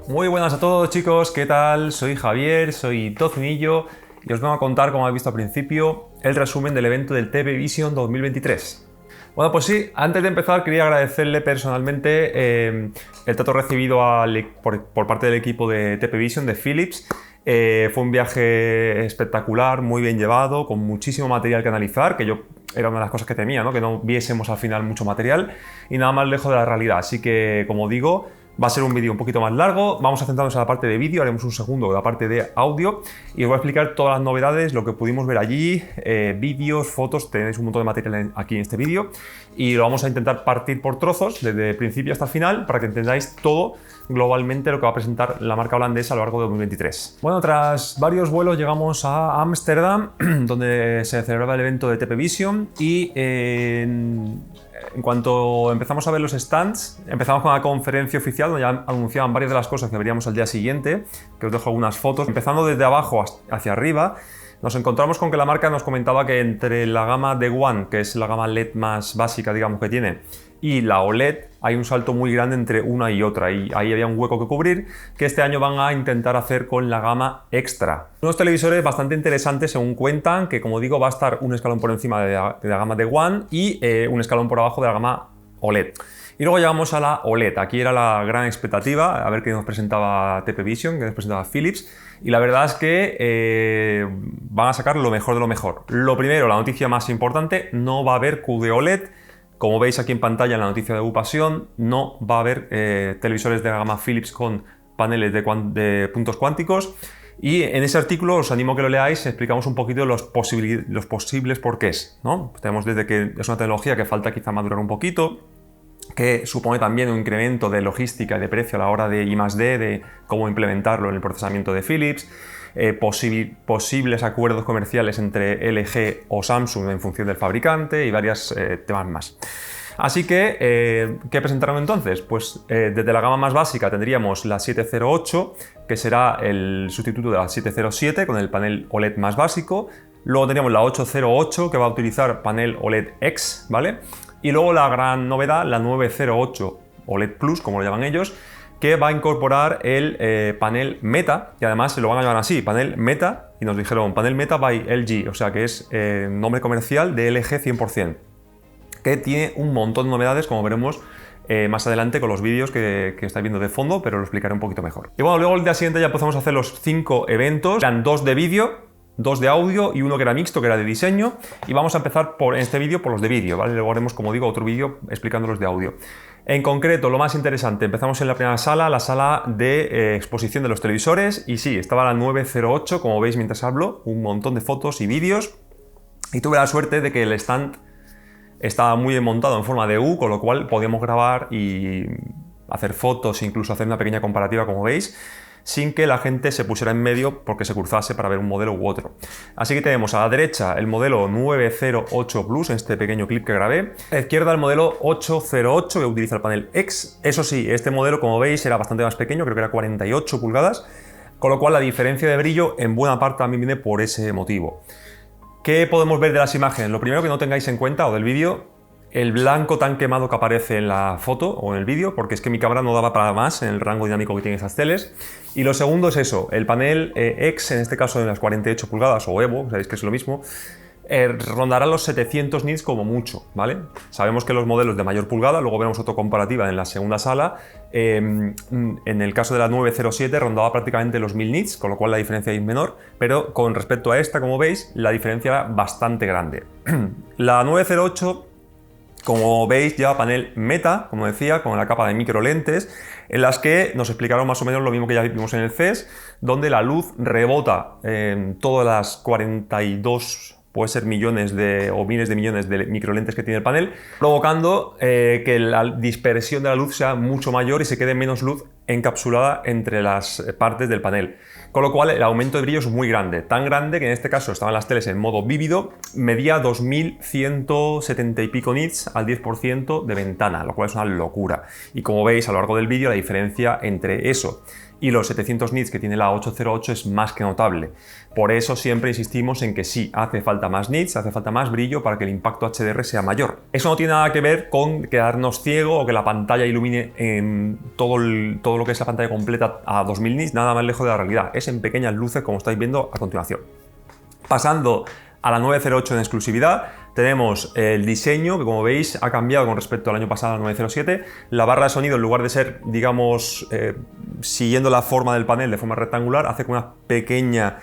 Muy buenas a todos, chicos, ¿qué tal? Soy Javier, soy tocinillo y os vengo a contar, como habéis visto al principio, el resumen del evento del TP Vision 2023. Bueno, pues sí, antes de empezar quería agradecerle personalmente el trato recibido por parte del equipo de TP Vision, de Philips. Fue un viaje espectacular, muy bien llevado, con muchísimo material que analizar, que yo era una de las cosas que temía, ¿no? Que no viésemos al final mucho material y nada más lejos de la realidad. Así que, como digo, va a ser un vídeo un poquito más largo, vamos a centrarnos en la parte de vídeo, haremos un segundo de la parte de audio y os voy a explicar todas las novedades, lo que pudimos ver allí, vídeos, fotos, tenéis un montón de material aquí en este vídeo y lo vamos a intentar partir por trozos, desde el principio hasta el final, para que entendáis todo globalmente lo que va a presentar la marca holandesa a lo largo de 2023. Bueno, tras varios vuelos llegamos a Ámsterdam, donde se celebraba el evento de TP Vision y en cuanto empezamos a ver los stands, empezamos con la conferencia oficial donde ya anunciaban varias de las cosas que veríamos al día siguiente, que os dejo algunas fotos. Empezando desde abajo hacia arriba, nos encontramos con que la marca nos comentaba que entre la gama de One, que es la gama LED más básica, digamos, que tiene, y la OLED, hay un salto muy grande entre una y otra, y ahí había un hueco que cubrir, que este año van a intentar hacer con la gama Extra. Unos televisores bastante interesantes, según cuentan, que, como digo, va a estar un escalón por encima de la gama de One y un escalón por abajo de la gama OLED. Y luego llegamos a la OLED. Aquí era la gran expectativa, a ver qué nos presentaba TP Vision, qué nos presentaba Philips. Y la verdad es que van a sacar lo mejor de lo mejor. Lo primero, la noticia más importante, no va a haber QD OLED. Como veis aquí en pantalla en la noticia de Upasión, no va a haber televisores de la gama Philips con paneles de puntos cuánticos. Y en ese artículo os animo a que lo leáis, explicamos un poquito los posibles porqués, ¿no? Pues tenemos desde que es una tecnología que falta quizá madurar un poquito, que supone también un incremento de logística y de precio a la hora de I+D, de cómo implementarlo en el procesamiento de Philips, posibles acuerdos comerciales entre LG o Samsung en función del fabricante y varios temas más. Así que, ¿qué presentaron entonces? Pues desde la gama más básica tendríamos la 708, que será el sustituto de la 707 con el panel OLED más básico. Luego tendríamos la 808, que va a utilizar panel OLED X, ¿vale? Y luego la gran novedad, la 908 OLED Plus, como lo llaman ellos, que va a incorporar el panel Meta, y además se lo van a llamar así, panel Meta, y nos dijeron panel Meta by LG, o sea que es nombre comercial de LG 100%, que tiene un montón de novedades, como veremos más adelante con los vídeos que estáis viendo de fondo, pero lo explicaré un poquito mejor. Y bueno, luego el día siguiente ya empezamos a hacer los 5 eventos, eran 2 de vídeo, 2 de audio y uno que era mixto, que era de diseño, y vamos a empezar en este vídeo por los de vídeo, ¿vale? Luego haremos, como digo, otro vídeo explicando los de audio. En concreto, lo más interesante, empezamos en la primera sala, la sala de exposición de los televisores, y sí, estaba la 908, como veis mientras hablo, un montón de fotos y vídeos, y tuve la suerte de que el stand estaba muy bien montado en forma de U, con lo cual podíamos grabar y hacer fotos, incluso hacer una pequeña comparativa, como veis, sin que la gente se pusiera en medio porque se cruzase para ver un modelo u otro. Así que tenemos a la derecha el modelo 908 Plus, en este pequeño clip que grabé. A la izquierda el modelo 808, que utiliza el panel X. Eso sí, este modelo, como veis, era bastante más pequeño, creo que era 48 pulgadas, con lo cual la diferencia de brillo en buena parte también viene por ese motivo. ¿Qué podemos ver de las imágenes? Lo primero que no tengáis en cuenta, o del vídeo, el blanco tan quemado que aparece en la foto o en el vídeo, porque es que mi cámara no daba para más en el rango dinámico que tienen esas teles. Y lo segundo es eso, el panel X, en este caso de las 48 pulgadas o Evo, sabéis que es lo mismo, rondará los 700 nits como mucho, ¿vale? Sabemos que los modelos de mayor pulgada, luego veremos otra comparativa en la segunda sala, en el caso de la 907 rondaba prácticamente los 1000 nits, con lo cual la diferencia es menor, pero con respecto a esta, como veis, la diferencia era bastante grande. La 908, como veis, lleva panel Meta, como decía, con la capa de micro lentes, en las que nos explicaron más o menos lo mismo que ya vimos en el CES, donde la luz rebota en todas las 42, puede ser millones o miles de millones de microlentes que tiene el panel, provocando que la dispersión de la luz sea mucho mayor y se quede menos luz encapsulada entre las partes del panel. Con lo cual el aumento de brillo es muy grande, tan grande que en este caso estaban las teles en modo vívido, medía 2170 y pico nits al 10% de ventana, lo cual es una locura. Y como veis a lo largo del vídeo, la diferencia entre eso y los 700 nits que tiene la 808 es más que notable. Por eso siempre insistimos en que sí, hace falta más nits, hace falta más brillo para que el impacto HDR sea mayor. Eso no tiene nada que ver con quedarnos ciego o que la pantalla ilumine en todo todo lo que es la pantalla completa a 2000 nits, nada más lejos de la realidad. Es en pequeñas luces, como estáis viendo a continuación. Pasando a la 908 en exclusividad, tenemos el diseño que, como veis, ha cambiado con respecto al año pasado, al 907. La barra de sonido, en lugar de ser, digamos, siguiendo la forma del panel de forma rectangular, hace como una pequeña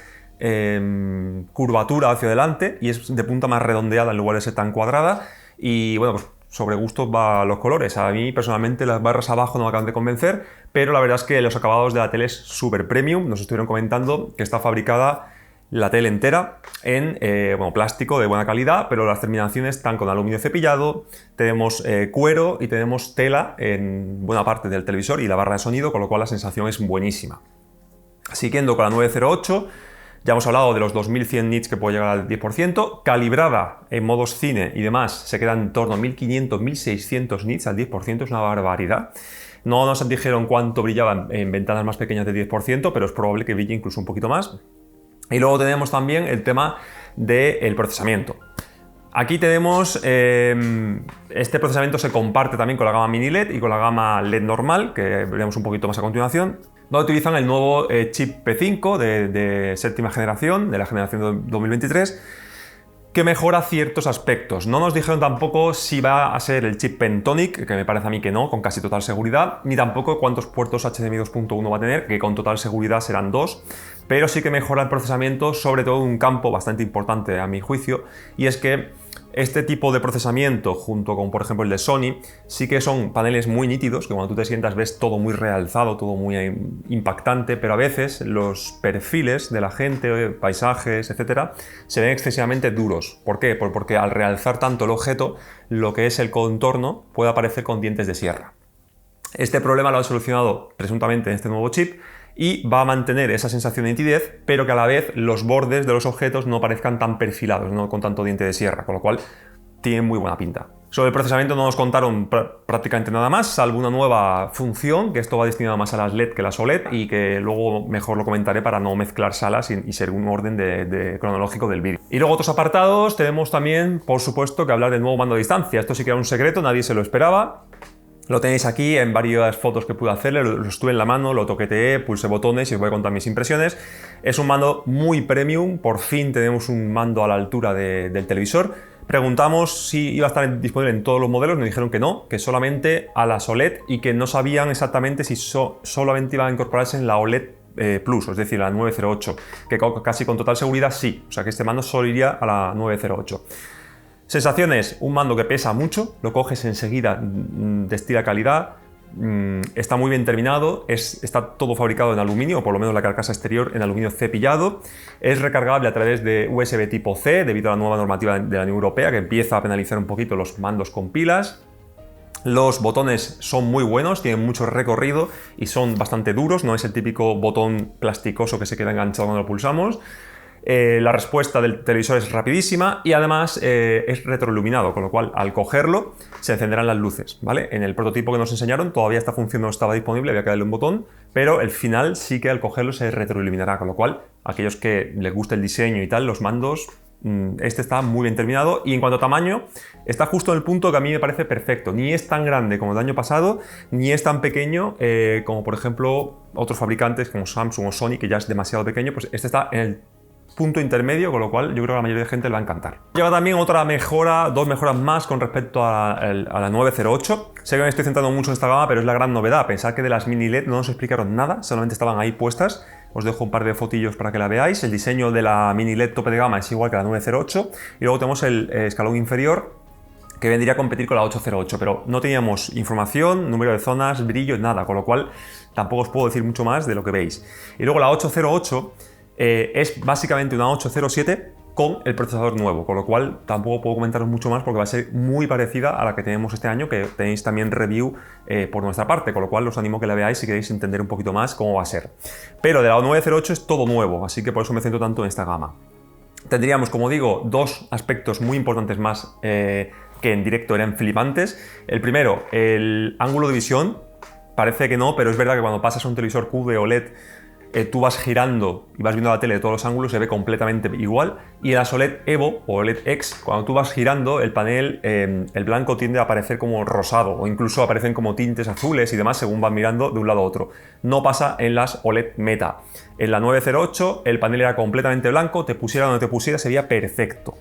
curvatura hacia adelante y es de punta más redondeada en lugar de ser tan cuadrada. Y bueno, pues sobre gustos va los colores. A mí personalmente las barras abajo no me acaban de convencer, pero la verdad es que los acabados de la tele es súper premium. Nos estuvieron comentando que está fabricada la tele entera en plástico de buena calidad, pero las terminaciones están con aluminio cepillado, tenemos cuero y tenemos tela en buena parte del televisor y la barra de sonido, con lo cual la sensación es buenísima. Siguiendo con la 908, ya hemos hablado de los 2100 nits que puede llegar al 10%, calibrada en modos cine y demás, se queda en torno a 1500-1600 nits al 10%, es una barbaridad. No nos dijeron cuánto brillaba en ventanas más pequeñas de 10%, pero es probable que brille incluso un poquito más. Y luego tenemos también el tema del procesamiento. Aquí tenemos, este procesamiento se comparte también con la gama mini LED y con la gama LED normal, que veremos un poquito más a continuación, donde utilizan el nuevo chip P5 de séptima generación, de la generación 2023, que mejora ciertos aspectos. No nos dijeron tampoco si va a ser el chip Pentonic, que me parece a mí que no, con casi total seguridad, ni tampoco cuántos puertos HDMI 2.1 va a tener, que con total seguridad serán 2, pero sí que mejora el procesamiento, sobre todo en un campo bastante importante a mi juicio, y es que este tipo de procesamiento, junto con por ejemplo el de Sony, sí que son paneles muy nítidos, que cuando tú te sientas ves todo muy realzado, todo muy impactante, pero a veces los perfiles de la gente, paisajes, etcétera, se ven excesivamente duros. ¿Por qué? Porque al realzar tanto el objeto, lo que es el contorno puede aparecer con dientes de sierra. Este problema lo han solucionado presuntamente en este nuevo chip y va a mantener esa sensación de nitidez, pero que a la vez los bordes de los objetos no parezcan tan perfilados, no con tanto diente de sierra, con lo cual tiene muy buena pinta. Sobre el procesamiento no nos contaron prácticamente nada más, salvo una nueva función, que esto va destinado más a las LED que las OLED y que luego mejor lo comentaré para no mezclar salas y ser un orden cronológico del vídeo. Y luego otros apartados, tenemos también, por supuesto, que hablar del nuevo mando a distancia. Esto sí que era un secreto, nadie se lo esperaba. Lo tenéis aquí en varias fotos que pude hacerle, lo estuve en la mano, lo toqueteé, pulsé botones y os voy a contar mis impresiones. Es un mando muy premium, por fin tenemos un mando a la altura del televisor. Preguntamos si iba a estar disponible en todos los modelos, nos dijeron que no, que solamente a las OLED y que no sabían exactamente si solamente iba a incorporarse en la OLED Plus, es decir, la 908, que casi con total seguridad sí, o sea que este mando solo iría a la 908. Sensaciones, un mando que pesa mucho, lo coges enseguida, destila calidad, está muy bien terminado, está todo fabricado en aluminio, o por lo menos la carcasa exterior en aluminio cepillado, es recargable a través de USB tipo C debido a la nueva normativa de la Unión Europea que empieza a penalizar un poquito los mandos con pilas. Los botones son muy buenos, tienen mucho recorrido y son bastante duros, no es el típico botón plasticoso que se queda enganchado cuando lo pulsamos. La respuesta del televisor es rapidísima y además es retroiluminado, con lo cual al cogerlo se encenderán las luces, ¿vale? En el prototipo que nos enseñaron todavía esta función no estaba disponible, había que darle un botón, pero el final sí que al cogerlo se retroiluminará, con lo cual aquellos que les guste el diseño y tal, los mandos, este está muy bien terminado y en cuanto a tamaño está justo en el punto que a mí me parece perfecto, ni es tan grande como el año pasado, ni es tan pequeño como por ejemplo otros fabricantes como Samsung o Sony, que ya es demasiado pequeño, pues este está en el punto intermedio, con lo cual yo creo que a la mayoría de gente le va a encantar. Lleva también otra mejora, dos mejoras más con respecto a la 908. Sé que me estoy centrando mucho en esta gama, pero es la gran novedad. Pensad que de las mini LED no nos explicaron nada, solamente estaban ahí puestas. Os dejo un par de fotillos para que la veáis. El diseño de la mini LED tope de gama es igual que la 908 y luego tenemos el escalón inferior que vendría a competir con la 808, pero no teníamos información, número de zonas, brillo, nada, con lo cual tampoco os puedo decir mucho más de lo que veis. Y luego la 808 es básicamente una 807 con el procesador nuevo, con lo cual tampoco puedo comentaros mucho más porque va a ser muy parecida a la que tenemos este año, que tenéis también review por nuestra parte, con lo cual os animo a que la veáis si queréis entender un poquito más cómo va a ser. Pero de la 908 es todo nuevo, así que por eso me centro tanto en esta gama. Tendríamos, como digo, dos aspectos muy importantes más que en directo eran flipantes. El primero, el ángulo de visión. Parece que no, pero es verdad que cuando pasas a un televisor QD OLED tú vas girando y vas viendo la tele de todos los ángulos, se ve completamente igual. Y en las OLED Evo o OLED X, cuando tú vas girando, el panel, el blanco tiende a aparecer como rosado o incluso aparecen como tintes azules y demás según van mirando de un lado a otro. No pasa en las OLED Meta. En la 908 el panel era completamente blanco, te pusiera donde te pusiera, sería perfecto.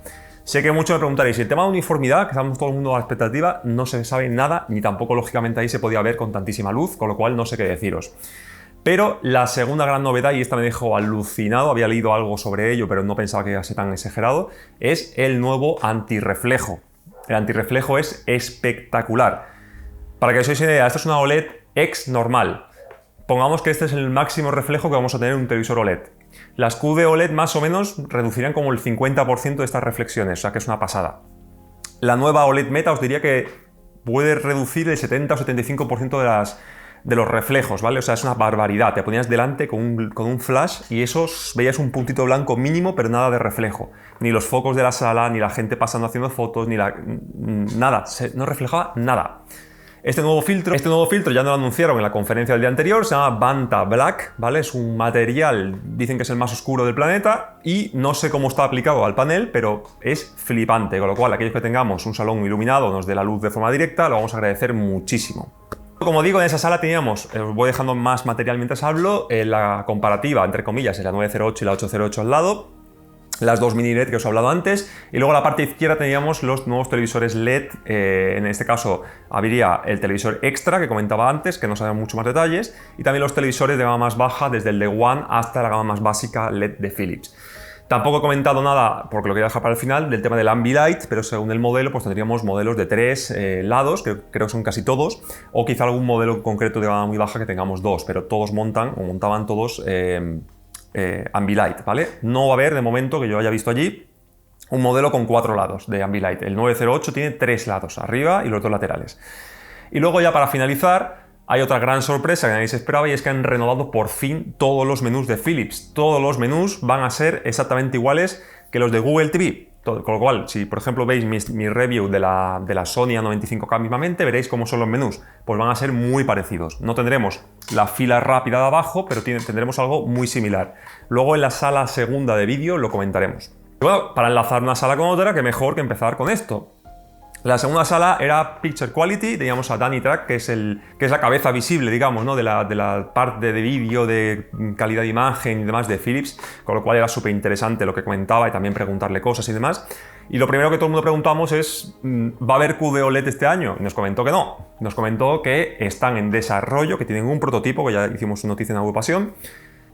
Sé que muchos me preguntaréis, si el tema de uniformidad, que estamos todo el mundo a la expectativa, no se sabe nada, ni tampoco lógicamente ahí se podía ver con tantísima luz, con lo cual no sé qué deciros. Pero la segunda gran novedad, y esta me dejó alucinado, había leído algo sobre ello, pero no pensaba que iba a ser tan exagerado, es el nuevo antirreflejo. El antirreflejo es espectacular. Para que os hagáis una idea, esta es una OLED X normal. Pongamos que este es el máximo reflejo que vamos a tener en un televisor OLED. Las QD OLED más o menos reducirían como el 50% de estas reflexiones, o sea que es una pasada. La nueva OLED Meta os diría que puede reducir el 70 o 75% de los reflejos, ¿vale? O sea, es una barbaridad. Te ponías delante con un flash y eso veías un puntito blanco mínimo, pero nada de reflejo. Ni los focos de la sala, ni la gente pasando haciendo fotos, nada. No reflejaba nada. Este nuevo filtro ya no lo anunciaron en la conferencia del día anterior, se llama Vanta Black, ¿vale? Es un material, dicen que es el más oscuro del planeta y no sé cómo está aplicado al panel, pero es flipante, con lo cual aquellos que tengamos un salón iluminado nos dé la luz de forma directa, lo vamos a agradecer muchísimo. Como digo, en esa sala teníamos, os voy dejando más material mientras hablo, la comparativa, entre comillas, en la 908 y la 808 al lado, las dos mini LED que os he hablado antes, y luego en la parte izquierda teníamos los nuevos televisores LED, en este caso habría el televisor extra que comentaba antes, que no sabía mucho más detalles, y también los televisores de gama más baja, desde el de One hasta la gama más básica LED de Philips. Tampoco he comentado nada, porque lo quería dejar para el final, del tema del Ambilight, pero según el modelo pues tendríamos modelos de 3 lados, que creo que son casi todos, o quizá algún modelo concreto de gama muy baja que tengamos 2, pero todos montaban todos Ambilight, ¿vale? No va a haber, de momento, que yo haya visto allí, un modelo con 4 lados de Ambilight. El 908 tiene 3 lados, arriba y los 2 laterales. Y luego ya para finalizar, hay otra gran sorpresa que nadie se esperaba y es que han renovado por fin todos los menús de Philips. Todos los menús van a ser exactamente iguales que los de Google TV. Con lo cual, si por ejemplo veis mi review de la Sony A95K mismamente, veréis cómo son los menús. Pues van a ser muy parecidos. No tendremos la fila rápida de abajo, pero tendremos algo muy similar. Luego en la sala segunda de vídeo lo comentaremos. Y bueno, para enlazar una sala con otra, qué mejor que empezar con esto. La segunda sala era Picture Quality, teníamos a Danny Track, que es la cabeza visible, digamos, ¿no? de la parte de vídeo, de calidad de imagen y demás de Philips, con lo cual era súper interesante lo que comentaba y también preguntarle cosas y demás. Y lo primero que todo el mundo preguntamos es, ¿va a haber QD OLED este año? Y nos comentó que no, nos comentó que están en desarrollo, que tienen un prototipo, que ya hicimos una noticia en Agrupación,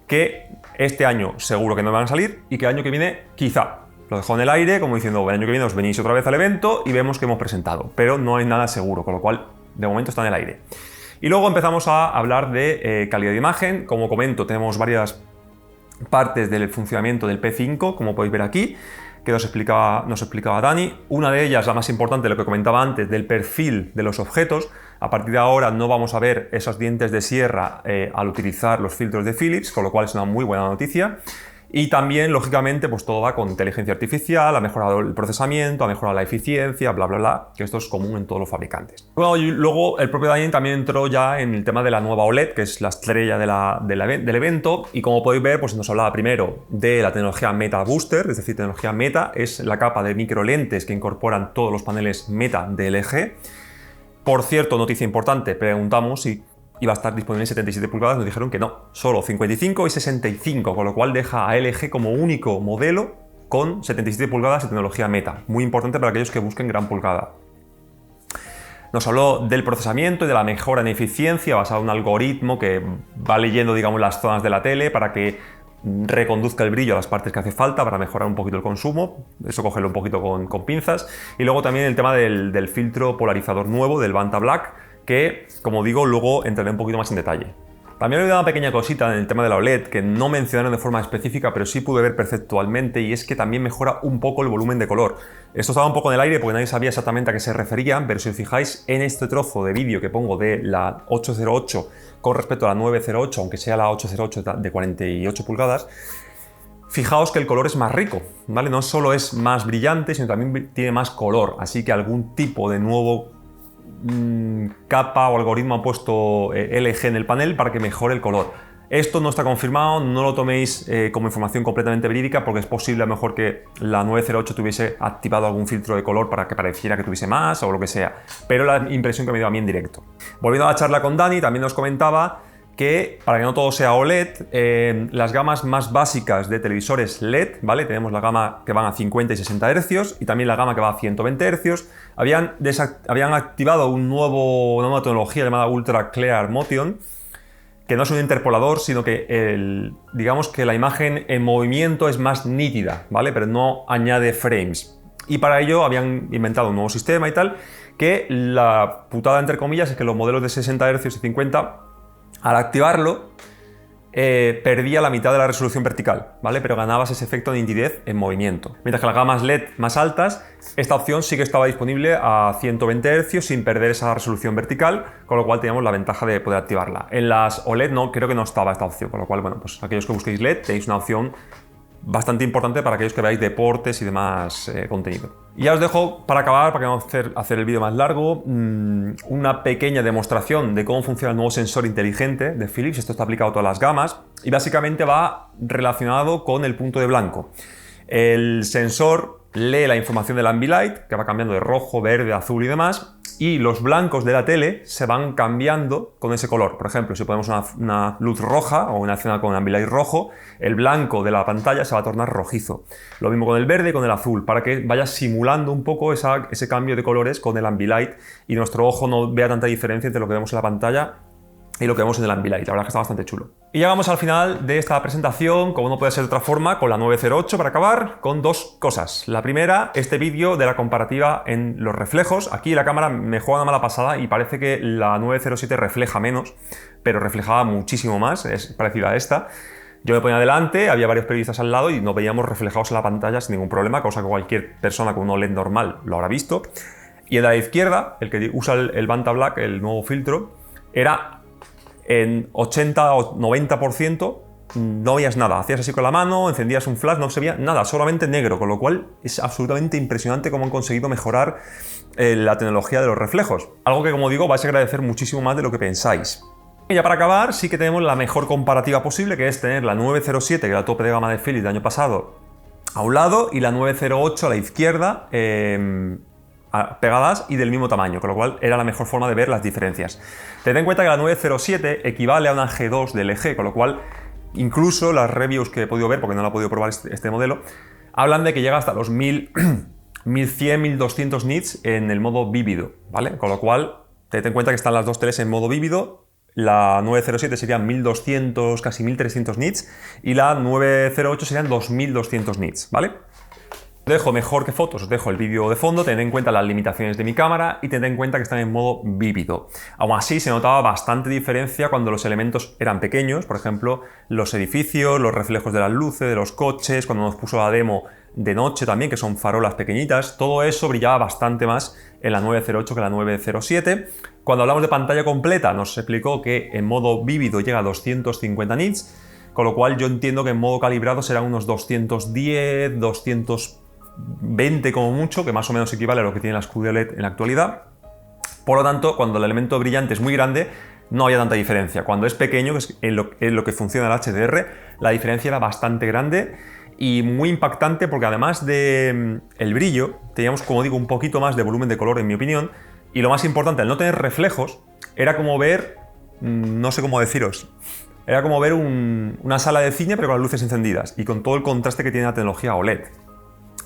que este año seguro que no van a salir y que el año que viene quizá. Lo dejó en el aire, como diciendo, el año que viene os venís otra vez al evento y vemos que hemos presentado, pero no hay nada seguro, con lo cual de momento está en el aire. Y luego empezamos a hablar de calidad de imagen. Como comento, tenemos varias partes del funcionamiento del P5, como podéis ver aquí, que nos explicaba Dani. Una de ellas, la más importante, lo que comentaba antes, del perfil de los objetos. A partir de ahora no vamos a ver esos dientes de sierra al utilizar los filtros de Philips, con lo cual es una muy buena noticia. Y también, lógicamente, pues todo va con inteligencia artificial, ha mejorado el procesamiento, ha mejorado la eficiencia, bla, bla, bla, que esto es común en todos los fabricantes. Bueno, y luego el propio Daniel también entró ya en el tema de la nueva OLED, que es la estrella del evento, y como podéis ver, pues nos hablaba primero de la tecnología Meta Booster, es decir, tecnología Meta es la capa de microlentes que incorporan todos los paneles Meta de LG. Por cierto, noticia importante, preguntamos si iba a estar disponible en 77 pulgadas, nos dijeron que no, solo 55 y 65, con lo cual deja a LG como único modelo con 77 pulgadas de tecnología Meta, muy importante para aquellos que busquen gran pulgada. Nos habló del procesamiento y de la mejora en eficiencia basado en un algoritmo que va leyendo, digamos, las zonas de la tele para que reconduzca el brillo a las partes que hace falta para mejorar un poquito el consumo, eso cógelo un poquito con pinzas. Y luego también el tema del filtro polarizador nuevo, del Vanta Black, que, como digo, luego entraré un poquito más en detalle. También he olvidado una pequeña cosita en el tema de la OLED que no mencionaron de forma específica, pero sí pude ver perceptualmente, y es que también mejora un poco el volumen de color. Esto estaba un poco en el aire porque nadie sabía exactamente a qué se referían, pero si os fijáis en este trozo de vídeo que pongo de la 808 con respecto a la 908, aunque sea la 808 de 48 pulgadas, fijaos que el color es más rico, ¿vale? No solo es más brillante, sino también tiene más color, así que algún tipo de nuevo capa o algoritmo ha puesto LG en el panel para que mejore el color. Esto no está confirmado, no lo toméis como información completamente verídica porque es posible a lo mejor que la 908 tuviese activado algún filtro de color para que pareciera que tuviese más o lo que sea, pero la impresión que me dio a mí en directo. Volviendo a la charla con Dani, también nos comentaba que para que no todo sea OLED, las gamas más básicas de televisores LED, ¿vale? Tenemos la gama que van a 50 y 60 Hz y también la gama que va a 120 Hz, habían activado una nueva tecnología llamada Ultra Clear Motion, que no es un interpolador, sino que digamos que la imagen en movimiento es más nítida, ¿vale? Pero no añade frames. Y para ello habían inventado un nuevo sistema y tal, que la putada entre comillas es que los modelos de 60 Hz y 50, al activarlo, perdía la mitad de la resolución vertical, ¿vale? Pero ganabas ese efecto de nitidez en movimiento. Mientras que las gamas LED más altas, esta opción sí que estaba disponible a 120 Hz sin perder esa resolución vertical, con lo cual teníamos la ventaja de poder activarla. En las OLED no, creo que no estaba esta opción, con lo cual, bueno, pues aquellos que busquéis LED tenéis una opción bastante importante para aquellos que veáis deportes y demás contenido. Y ya os dejo para acabar, para que no hacer el vídeo más largo, una pequeña demostración de cómo funciona el nuevo sensor inteligente de Philips. Esto está aplicado a todas las gamas y básicamente va relacionado con el punto de blanco. El sensor lee la información del Ambilight, que va cambiando de rojo, verde, azul y demás, y los blancos de la tele se van cambiando con ese color. Por ejemplo, si ponemos una luz roja o una escena con Ambilight rojo, el blanco de la pantalla se va a tornar rojizo. Lo mismo con el verde y con el azul, para que vaya simulando un poco ese cambio de colores con el Ambilight y nuestro ojo no vea tanta diferencia entre lo que vemos en la pantalla y lo que vemos en el Ambilight. La verdad es que está bastante chulo. Y llegamos al final de esta presentación, como no puede ser de otra forma, con la 908 para acabar, con dos cosas. La primera, este vídeo de la comparativa en los reflejos. Aquí la cámara me juega una mala pasada y parece que la 907 refleja menos, pero reflejaba muchísimo más, es parecida a esta. Yo me ponía delante, había varios periodistas al lado y nos veíamos reflejados en la pantalla sin ningún problema, cosa que cualquier persona con un OLED normal lo habrá visto. Y el de la izquierda, el que usa el Vanta Black, el nuevo filtro, era en 80 o 90% no veías nada. Hacías así con la mano, encendías un flash, no se veía nada, solamente negro, con lo cual es absolutamente impresionante cómo han conseguido mejorar la tecnología de los reflejos. Algo que, como digo, vais a agradecer muchísimo más de lo que pensáis. Y ya para acabar, sí que tenemos la mejor comparativa posible, que es tener la 907, que era el tope de gama de Philips del año pasado, a un lado, y la 908 a la izquierda, pegadas y del mismo tamaño, con lo cual era la mejor forma de ver las diferencias. Tened en cuenta que la 907 equivale a una G2 de LG, con lo cual incluso las reviews que he podido ver, porque no la he podido probar este modelo, hablan de que llega hasta los 1100, 1200 nits en el modo vívido, ¿vale? Con lo cual, tened en cuenta que están las dos teles en modo vívido. La 907 serían 1200, casi 1300 nits y la 908 serían 2200 nits, ¿vale? Os dejo mejor que fotos, os dejo el vídeo de fondo, tened en cuenta las limitaciones de mi cámara y tened en cuenta que están en modo vívido. Aún así se notaba bastante diferencia cuando los elementos eran pequeños, por ejemplo, los edificios, los reflejos de las luces, de los coches, cuando nos puso la demo de noche también, que son farolas pequeñitas, todo eso brillaba bastante más en la 908 que la 907. Cuando hablamos de pantalla completa nos explicó que en modo vívido llega a 250 nits, con lo cual yo entiendo que en modo calibrado serán unos 210, 220 como mucho, que más o menos equivale a lo que tiene las QD-OLED en la actualidad. Por lo tanto, cuando el elemento brillante es muy grande, no había tanta diferencia. Cuando es pequeño, que es en lo que funciona el HDR, la diferencia era bastante grande y muy impactante porque además del brillo, teníamos, como digo, un poquito más de volumen de color, en mi opinión, y lo más importante, al no tener reflejos, era como ver, no sé cómo deciros, era como ver una sala de cine pero con las luces encendidas y con todo el contraste que tiene la tecnología OLED.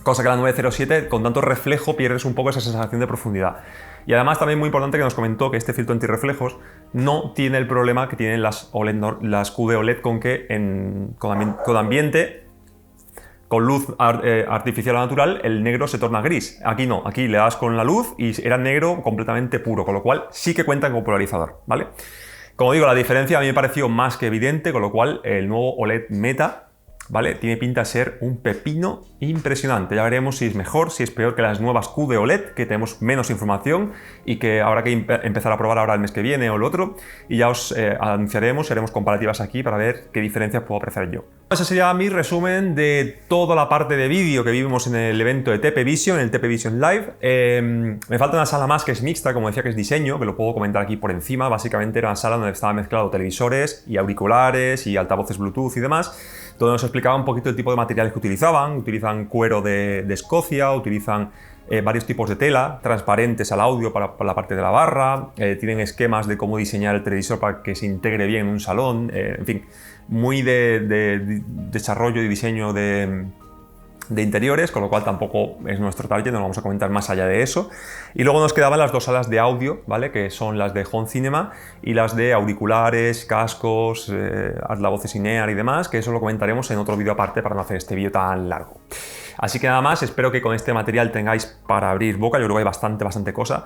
Cosa que la 907, con tanto reflejo, pierdes un poco esa sensación de profundidad. Y además también muy importante que nos comentó que este filtro antirreflejos no tiene el problema que tienen las QD OLED con que con ambiente, con luz artificial o natural, el negro se torna gris. Aquí no, aquí le das con la luz y era negro completamente puro, con lo cual sí que cuenta con polarizador, ¿vale? Como digo, la diferencia a mí me pareció más que evidente, con lo cual el nuevo OLED Meta, ¿vale? Tiene pinta de ser un pepino impresionante. Ya veremos si es mejor, si es peor que las nuevas QD OLED, que tenemos menos información y que habrá que empezar a probar ahora el mes que viene o el otro. Y ya os anunciaremos, haremos comparativas aquí para ver qué diferencias puedo apreciar yo. Ese sería mi resumen de toda la parte de vídeo que vivimos en el evento de TP Vision, en el TP Vision Live. Me falta una sala más que es mixta, como decía, que es diseño, que lo puedo comentar aquí por encima. Básicamente era una sala donde estaba mezclado televisores y auriculares y altavoces Bluetooth y demás, donde nos explicaba un poquito el tipo de materiales que utilizaban. Utilizan cuero de Escocia, utilizan varios tipos de tela, transparentes al audio para la parte de la barra, tienen esquemas de cómo diseñar el televisor para que se integre bien en un salón, en fin, muy de desarrollo y diseño de interiores, con lo cual tampoco es nuestro target, no lo vamos a comentar más allá de eso. Y luego nos quedaban las dos salas de audio, ¿vale? Que son las de Home Cinema y las de auriculares, cascos, altavoces in-ear y demás, que eso lo comentaremos en otro vídeo aparte para no hacer este vídeo tan largo. Así que nada más, espero que con este material tengáis para abrir boca. Yo creo que hay bastante cosa.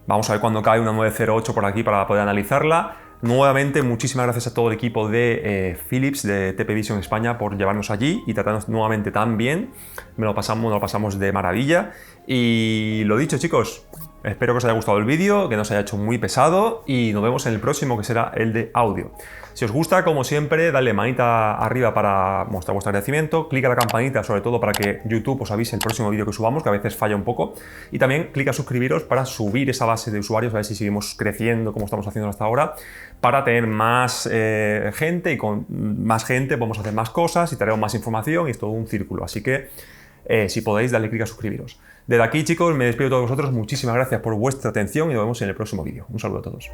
Vamos a ver cuándo cae una 908 por aquí para poder analizarla. Nuevamente, muchísimas gracias a todo el equipo de Philips, de TP Vision España, por llevarnos allí y tratarnos nuevamente tan bien. Nos lo pasamos de maravilla. Y lo dicho, chicos, espero que os haya gustado el vídeo, que no os haya hecho muy pesado y nos vemos en el próximo, que será el de audio. Si os gusta, como siempre, dale manita arriba para mostrar vuestro agradecimiento, clica la campanita sobre todo para que YouTube os avise el próximo vídeo que subamos, que a veces falla un poco, y también clica suscribiros para subir esa base de usuarios, a ver si seguimos creciendo como estamos haciendo hasta ahora, para tener más gente, y con más gente podemos hacer más cosas y traeremos más información y es todo un círculo, así que si podéis, dale clic a suscribiros. Desde aquí, chicos, me despido de todos vosotros, muchísimas gracias por vuestra atención y nos vemos en el próximo vídeo. Un saludo a todos.